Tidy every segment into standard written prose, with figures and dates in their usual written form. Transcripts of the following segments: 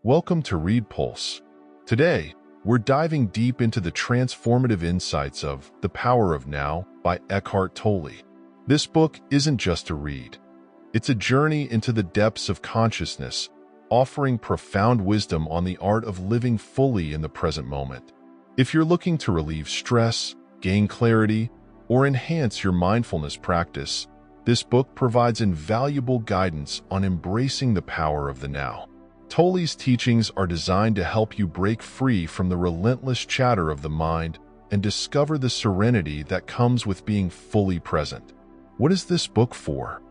Welcome to ReadPulse. Today, we're diving deep into the transformative insights of The Power of Now by Eckhart Tolle. This book isn't just a read. It's a journey into the depths of consciousness, offering profound wisdom on the art of living fully in the present moment. If you're looking to relieve stress, gain clarity, or enhance your mindfulness practice, this book provides invaluable guidance on embracing the power of the now. Tolle's teachings are designed to help you break free from the relentless chatter of the mind and discover the serenity that comes with being fully present. What is this book for?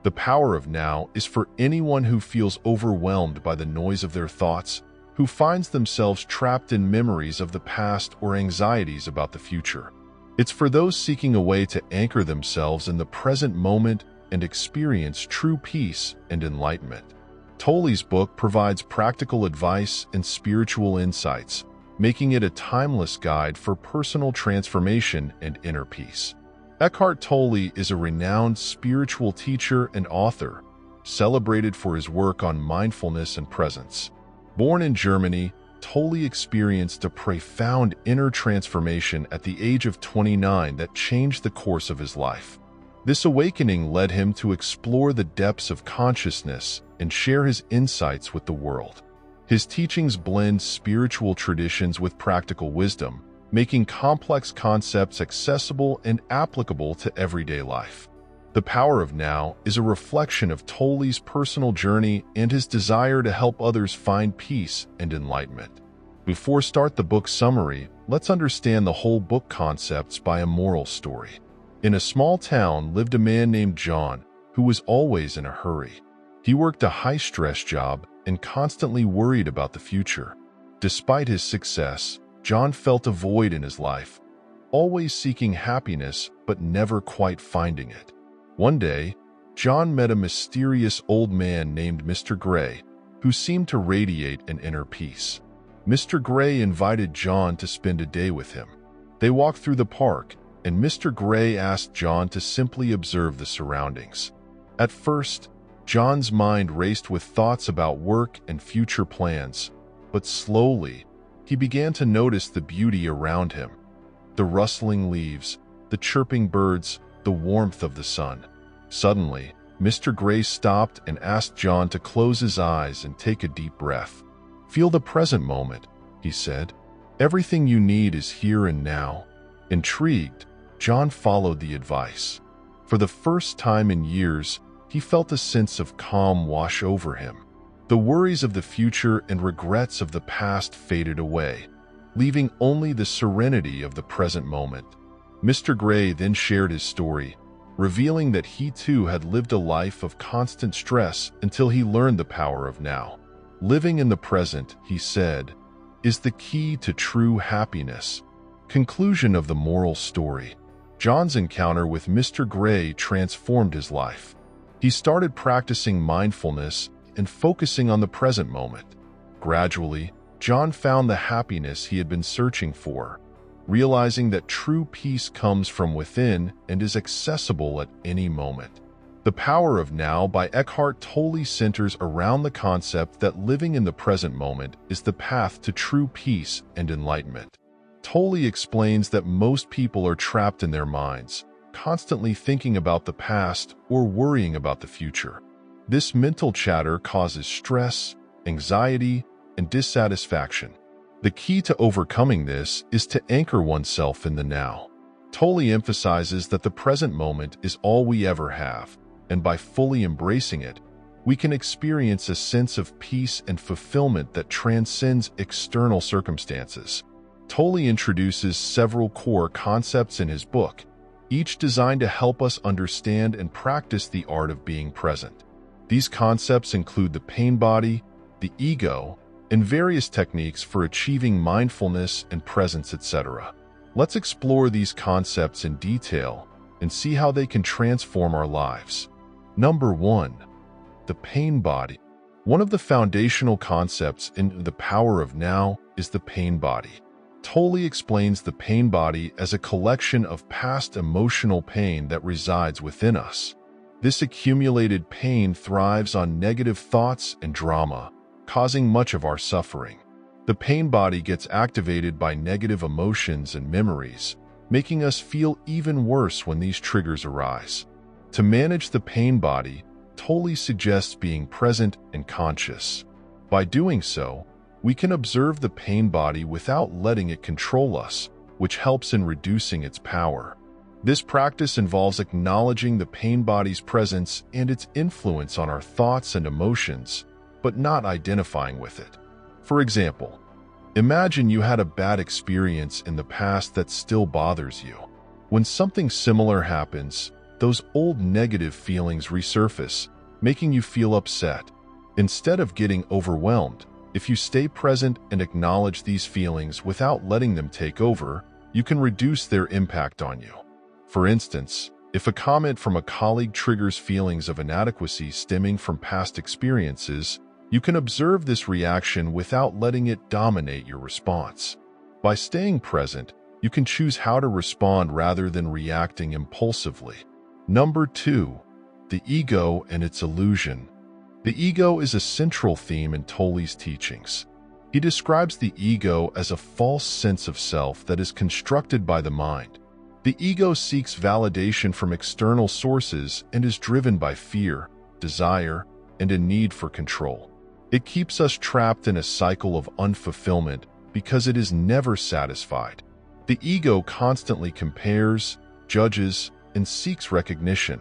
The Power of Now is for anyone who feels overwhelmed by the noise of their thoughts, who finds themselves trapped in memories of the past or anxieties about the future. It's for those seeking a way to anchor themselves in the present moment and experience true peace and enlightenment. Tolle's book provides practical advice and spiritual insights, making it a timeless guide for personal transformation and inner peace. Eckhart Tolle is a renowned spiritual teacher and author, celebrated for his work on mindfulness and presence. Born in Germany, Tolle experienced a profound inner transformation at the age of 29 that changed the course of his life. This awakening led him to explore the depths of consciousness and share his insights with the world. His teachings blend spiritual traditions with practical wisdom, making complex concepts accessible and applicable to everyday life. The Power of Now is a reflection of Tolle's personal journey and his desire to help others find peace and enlightenment. Before start the book summary, let's understand the whole book concepts by a moral story. In a small town lived a man named John, who was always in a hurry. He worked a high-stress job and constantly worried about the future. Despite his success, John felt a void in his life, always seeking happiness but never quite finding it. One day, John met a mysterious old man named Mr. Gray, who seemed to radiate an inner peace. Mr. Gray invited John to spend a day with him. They walked through the park, and Mr. Gray asked John to simply observe the surroundings. At first, John's mind raced with thoughts about work and future plans, but slowly, he began to notice the beauty around him. The rustling leaves, the chirping birds, the warmth of the sun. Suddenly, Mr. Gray stopped and asked John to close his eyes and take a deep breath. "Feel the present moment," he said. "Everything you need is here and now." Intrigued, John followed the advice. For the first time in years, he felt a sense of calm wash over him. The worries of the future and regrets of the past faded away, leaving only the serenity of the present moment. Mr. Gray then shared his story, revealing that he too had lived a life of constant stress until he learned the power of now. Living in the present, he said, is the key to true happiness. Conclusion of the moral story. John's encounter with Mr. Gray transformed his life. He started practicing mindfulness and focusing on the present moment. Gradually, John found the happiness he had been searching for, realizing that true peace comes from within and is accessible at any moment. The Power of Now by Eckhart Tolle centers around the concept that living in the present moment is the path to true peace and enlightenment. Tolle explains that most people are trapped in their minds, constantly thinking about the past or worrying about the future. This mental chatter causes stress, anxiety, and dissatisfaction. The key to overcoming this is to anchor oneself in the now. Tolle emphasizes that the present moment is all we ever have, and by fully embracing it, we can experience a sense of peace and fulfillment that transcends external circumstances. Tolle introduces several core concepts in his book, each designed to help us understand and practice the art of being present. These concepts include the pain body, the ego, and various techniques for achieving mindfulness and presence, etc. Let's explore these concepts in detail and see how they can transform our lives. Number 1. The pain body. One of the foundational concepts in The Power of Now is the pain body. Tolle explains the pain body as a collection of past emotional pain that resides within us. This accumulated pain thrives on negative thoughts and drama, causing much of our suffering. The pain body gets activated by negative emotions and memories, making us feel even worse when these triggers arise. To manage the pain body, Tolle suggests being present and conscious. By doing so, we can observe the pain body without letting it control us, which helps in reducing its power. This practice involves acknowledging the pain body's presence and its influence on our thoughts and emotions, but not identifying with it. For example, imagine you had a bad experience in the past that still bothers you. When something similar happens, those old negative feelings resurface, making you feel upset. Instead of getting overwhelmed, if you stay present and acknowledge these feelings without letting them take over, you can reduce their impact on you. For instance, if a comment from a colleague triggers feelings of inadequacy stemming from past experiences, you can observe this reaction without letting it dominate your response. By staying present, you can choose how to respond rather than reacting impulsively. Number 2, the ego and its illusion. The ego is a central theme in Tolle's teachings. He describes the ego as a false sense of self that is constructed by the mind. The ego seeks validation from external sources and is driven by fear, desire, and a need for control. It keeps us trapped in a cycle of unfulfillment because it is never satisfied. The ego constantly compares, judges, and seeks recognition,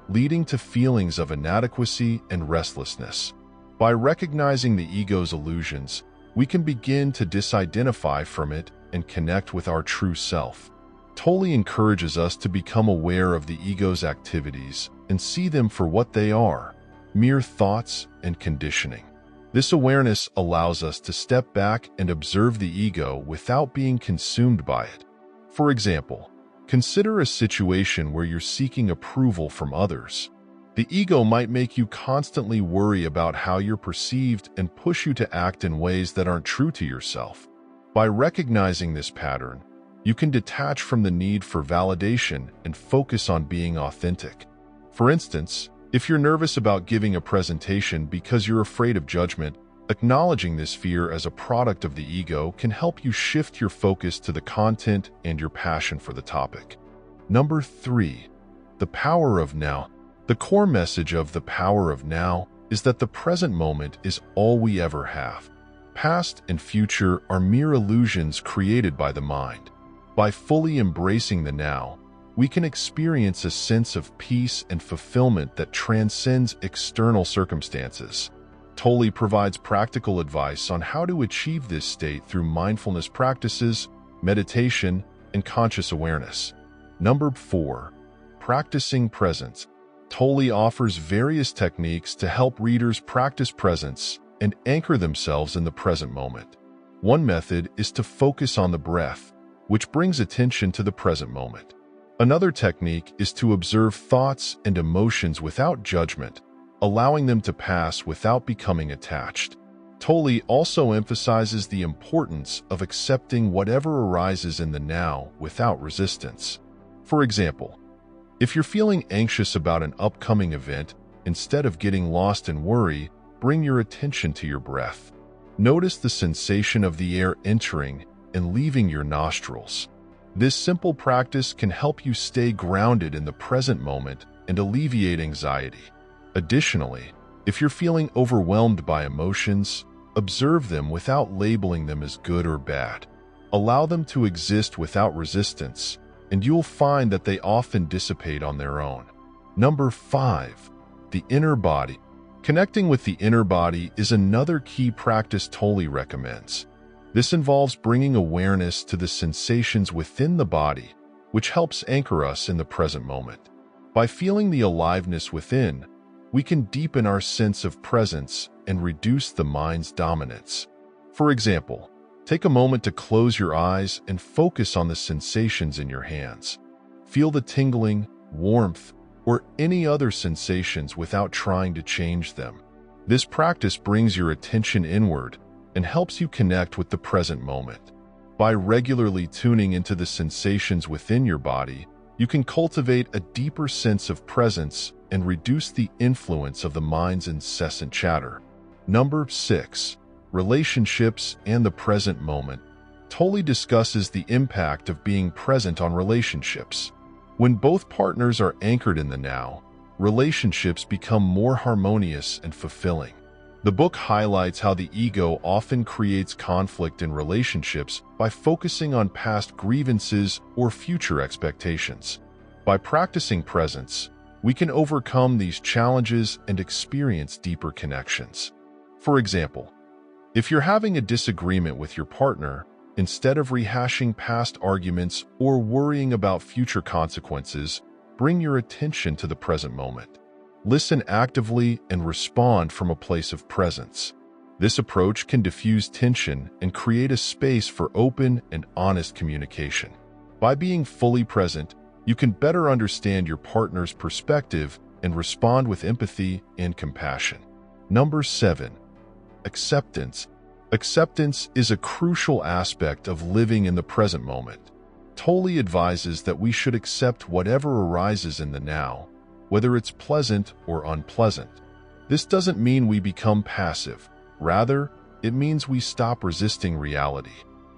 leading to feelings of inadequacy and restlessness. By recognizing the ego's illusions, we can begin to disidentify from it and connect with our true self. Tolle encourages us to become aware of the ego's activities and see them for what they are, mere thoughts and conditioning. This awareness allows us to step back and observe the ego without being consumed by it. For example, consider a situation where you're seeking approval from others. The ego might make you constantly worry about how you're perceived and push you to act in ways that aren't true to yourself. By recognizing this pattern, you can detach from the need for validation and focus on being authentic. For instance, if you're nervous about giving a presentation because you're afraid of judgment, acknowledging this fear as a product of the ego can help you shift your focus to the content and your passion for the topic. Number 3, the power of now. The core message of the power of now is that the present moment is all we ever have. Past and future are mere illusions created by the mind. By fully embracing the now, we can experience a sense of peace and fulfillment that transcends external circumstances. Tolle provides practical advice on how to achieve this state through mindfulness practices, meditation, and conscious awareness. Number 4, practicing presence. Tolle offers various techniques to help readers practice presence and anchor themselves in the present moment. One method is to focus on the breath, which brings attention to the present moment. Another technique is to observe thoughts and emotions without judgment, allowing them to pass without becoming attached. Tolle also emphasizes the importance of accepting whatever arises in the now without resistance. For example, if you're feeling anxious about an upcoming event, instead of getting lost in worry, bring your attention to your breath. Notice the sensation of the air entering and leaving your nostrils. This simple practice can help you stay grounded in the present moment and alleviate anxiety. Additionally, if you're feeling overwhelmed by emotions, observe them without labeling them as good or bad. Allow them to exist without resistance, and you'll find that they often dissipate on their own. Number 5, the inner body. Connecting with the inner body is another key practice Tolle recommends. This involves bringing awareness to the sensations within the body, which helps anchor us in the present moment. By feeling the aliveness within, we can deepen our sense of presence and reduce the mind's dominance. For example, take a moment to close your eyes and focus on the sensations in your hands. Feel the tingling, warmth, or any other sensations without trying to change them. This practice brings your attention inward and helps you connect with the present moment. By regularly tuning into the sensations within your body, you can cultivate a deeper sense of presence and reduce the influence of the mind's incessant chatter. Number 6. Relationships and the present moment. Tolle discusses the impact of being present on relationships. When both partners are anchored in the now, relationships become more harmonious and fulfilling. The book highlights how the ego often creates conflict in relationships by focusing on past grievances or future expectations. By practicing presence, we can overcome these challenges and experience deeper connections. For example, if you're having a disagreement with your partner, instead of rehashing past arguments or worrying about future consequences, bring your attention to the present moment. Listen actively and respond from a place of presence. This approach can diffuse tension and create a space for open and honest communication. By being fully present, you can better understand your partner's perspective and respond with empathy and compassion. Number 7. Acceptance. Acceptance is a crucial aspect of living in the present moment. Tolle advises that we should accept whatever arises in the now, whether it's pleasant or unpleasant. This doesn't mean we become passive. Rather, it means we stop resisting reality.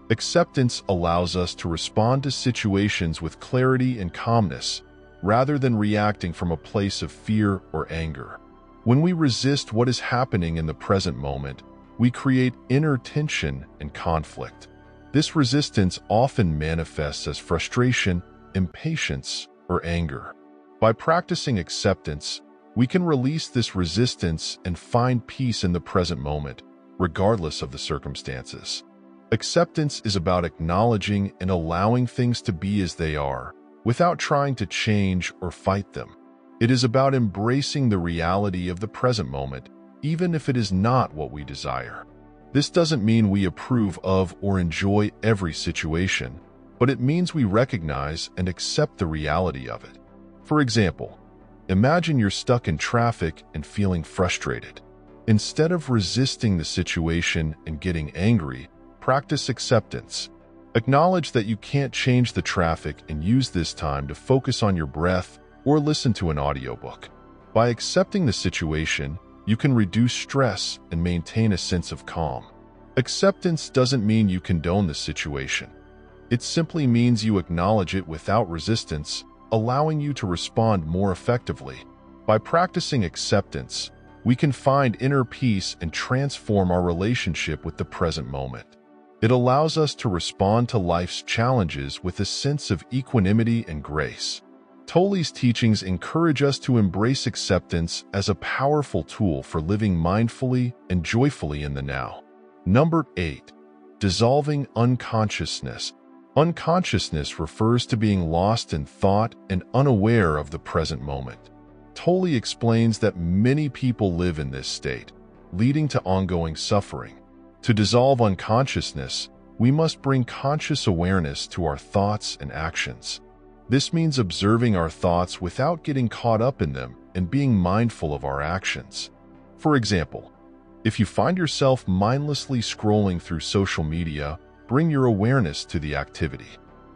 Acceptance allows us to respond to situations with clarity and calmness, rather than reacting from a place of fear or anger. When we resist what is happening in the present moment, we create inner tension and conflict. This resistance often manifests as frustration, impatience, or anger. By practicing acceptance, we can release this resistance and find peace in the present moment, regardless of the circumstances. Acceptance is about acknowledging and allowing things to be as they are, without trying to change or fight them. It is about embracing the reality of the present moment, even if it is not what we desire. This doesn't mean we approve of or enjoy every situation, but it means we recognize and accept the reality of it. For example, imagine you're stuck in traffic and feeling frustrated. Instead of resisting the situation and getting angry, practice acceptance. Acknowledge that you can't change the traffic and use this time to focus on your breath or listen to an audiobook. By accepting the situation, you can reduce stress and maintain a sense of calm. Acceptance doesn't mean you condone the situation. It simply means you acknowledge it without resistance, allowing you to respond more effectively. By practicing acceptance, we can find inner peace and transform our relationship with the present moment. It allows us to respond to life's challenges with a sense of equanimity and grace. Tolle's teachings encourage us to embrace acceptance as a powerful tool for living mindfully and joyfully in the now. Number 8. Dissolving unconsciousness. Unconsciousness refers to being lost in thought and unaware of the present moment. Tolle explains that many people live in this state, leading to ongoing suffering. To dissolve unconsciousness, we must bring conscious awareness to our thoughts and actions. This means observing our thoughts without getting caught up in them and being mindful of our actions. For example, if you find yourself mindlessly scrolling through social media, bring your awareness to the activity.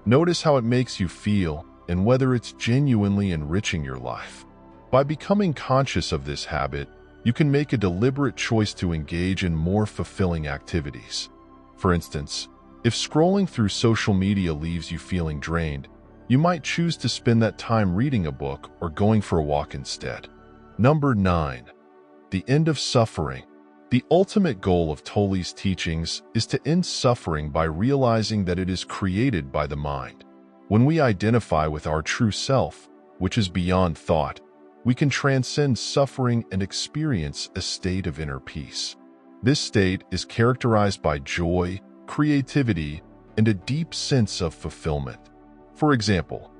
Notice how it makes you feel and whether it's genuinely enriching your life. By becoming conscious of this habit, you can make a deliberate choice to engage in more fulfilling activities. For instance, if scrolling through social media leaves you feeling drained, you might choose to spend that time reading a book or going for a walk instead. Number 9. The end of suffering. The ultimate goal of Tolle's teachings is to end suffering by realizing that it is created by the mind. When we identify with our true self, which is beyond thought, we can transcend suffering and experience a state of inner peace. This state is characterized by joy, creativity, and a deep sense of fulfillment. For example,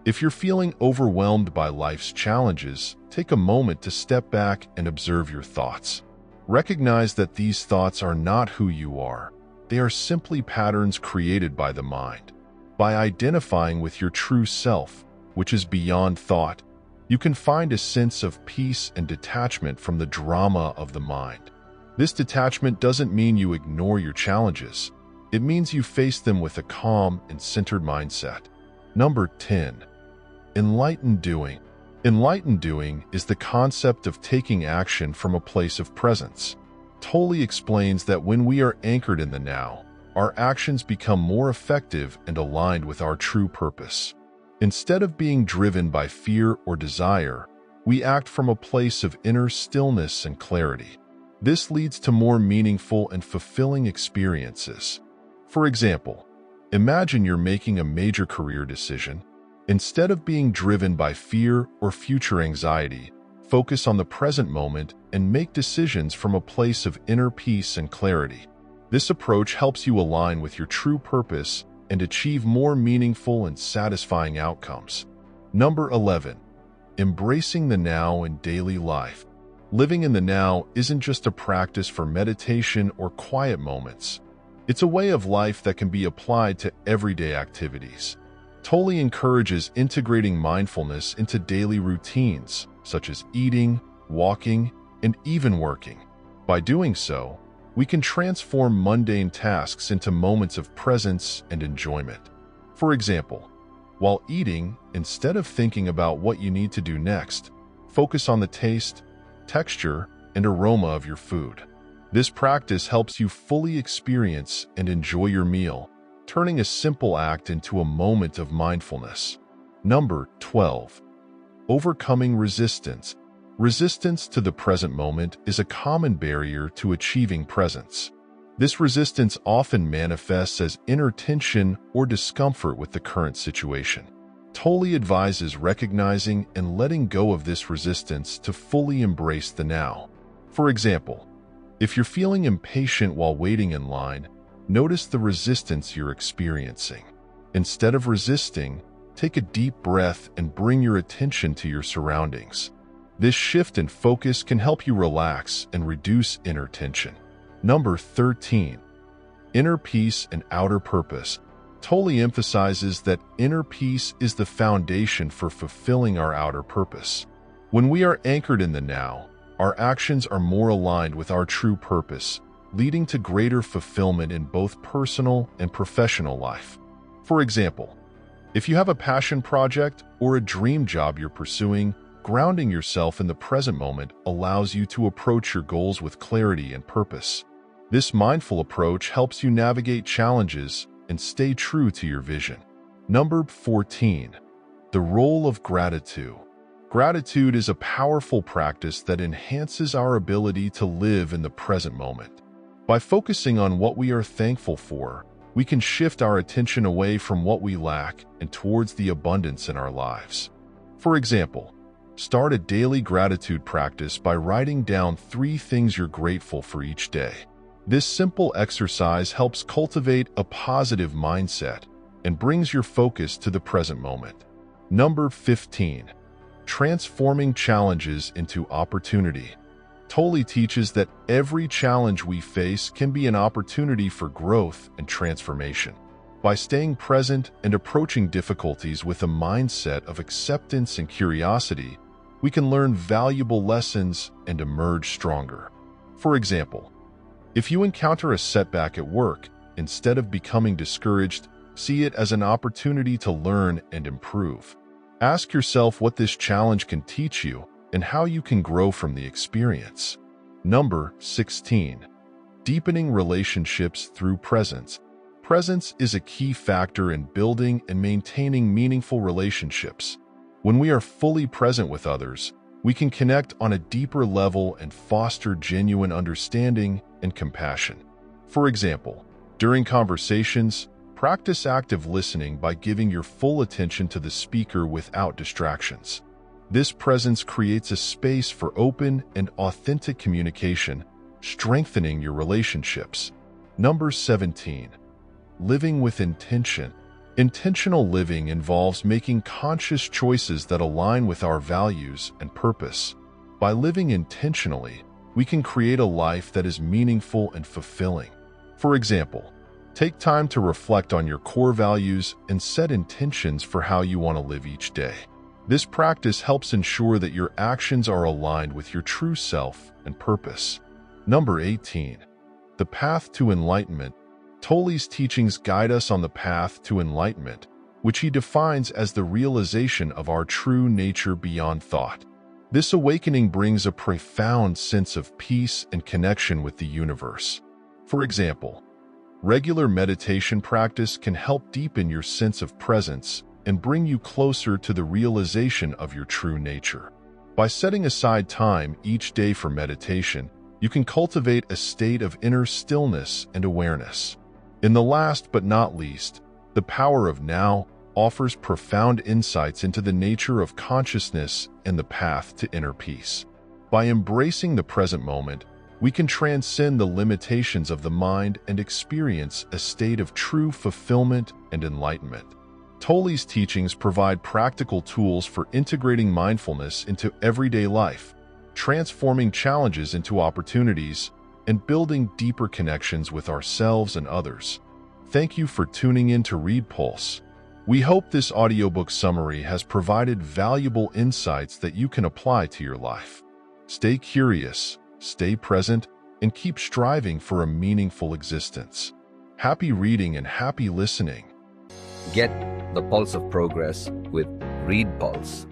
if you're feeling overwhelmed by life's challenges, take a moment to step back and observe your thoughts. Recognize that these thoughts are not who you are. They are simply patterns created by the mind. By identifying with your true self, which is beyond thought, you can find a sense of peace and detachment from the drama of the mind. This detachment doesn't mean you ignore your challenges. It means you face them with a calm and centered mindset. Number 10. Enlightened doing. Enlightened doing is the concept of taking action from a place of presence. Tolle explains that when we are anchored in the now, our actions become more effective and aligned with our true purpose. Instead of being driven by fear or desire, we act from a place of inner stillness and clarity. This leads to more meaningful and fulfilling experiences. For example, imagine you're making a major career decision. Instead of being driven by fear or future anxiety, focus on the present moment and make decisions from a place of inner peace and clarity. This approach helps you align with your true purpose and achieve more meaningful and satisfying outcomes. Number 11. Embracing the now in daily life. Living in the now isn't just a practice for meditation or quiet moments. It's a way of life that can be applied to everyday activities. Tolle encourages integrating mindfulness into daily routines, such as eating, walking, and even working. By doing so, we can transform mundane tasks into moments of presence and enjoyment. For example, while eating, instead of thinking about what you need to do next, focus on the taste, texture, and aroma of your food. This practice helps you fully experience and enjoy your meal, turning a simple act into a moment of mindfulness. Number 12. Overcoming resistance. Resistance to the present moment is a common barrier to achieving presence. This resistance often manifests as inner tension or discomfort with the current situation. Tolle advises recognizing and letting go of this resistance to fully embrace the now. For example, if you're feeling impatient while waiting in line, notice the resistance you're experiencing. Instead of resisting, take a deep breath and bring your attention to your surroundings. This shift in focus can help you relax and reduce inner tension. Number 13. Inner peace and outer purpose. Tolle emphasizes that inner peace is the foundation for fulfilling our outer purpose. When we are anchored in the now, our actions are more aligned with our true purpose, leading to greater fulfillment in both personal and professional life. For example, if you have a passion project or a dream job you're pursuing, grounding yourself in the present moment allows you to approach your goals with clarity and purpose. This mindful approach helps you navigate challenges and stay true to your vision. Number 14. The role of gratitude. Gratitude is a powerful practice that enhances our ability to live in the present moment. By focusing on what we are thankful for, we can shift our attention away from what we lack and towards the abundance in our lives. For example, start a daily gratitude practice by writing down 3 things you're grateful for each day. This simple exercise helps cultivate a positive mindset and brings your focus to the present moment. Number 15. Transforming challenges into opportunity. Tolle teaches that every challenge we face can be an opportunity for growth and transformation. By staying present and approaching difficulties with a mindset of acceptance and curiosity, we can learn valuable lessons and emerge stronger. For example, if you encounter a setback at work, instead of becoming discouraged, see it as an opportunity to learn and improve. Ask yourself what this challenge can teach you and how you can grow from the experience. Number 16. Deepening relationships through presence. Presence is a key factor in building and maintaining meaningful relationships. When we are fully present with others, we can connect on a deeper level and foster genuine understanding and compassion. For example, during conversations, practice active listening by giving your full attention to the speaker without distractions. This presence creates a space for open and authentic communication, strengthening your relationships. Number 17. Living with intention. Intentional living involves making conscious choices that align with our values and purpose. By living intentionally, we can create a life that is meaningful and fulfilling. For example, take time to reflect on your core values and set intentions for how you want to live each day. This practice helps ensure that your actions are aligned with your true self and purpose. Number 18. The path to enlightenment. Tolle's teachings guide us on the path to enlightenment, which he defines as the realization of our true nature beyond thought. This awakening brings a profound sense of peace and connection with the universe. For example, regular meditation practice can help deepen your sense of presence and bring you closer to the realization of your true nature. By setting aside time each day for meditation, you can cultivate a state of inner stillness and awareness. In the last but not least, the power of now offers profound insights into the nature of consciousness and the path to inner peace. By embracing the present moment, we can transcend the limitations of the mind and experience a state of true fulfillment and enlightenment. Tolle's teachings provide practical tools for integrating mindfulness into everyday life, transforming challenges into opportunities, and building deeper connections with ourselves and others. Thank you for tuning in to ReadPulse. We hope this audiobook summary has provided valuable insights that you can apply to your life. Stay curious, stay present, and keep striving for a meaningful existence. Happy reading and happy listening. Get the pulse of progress with ReadPulse.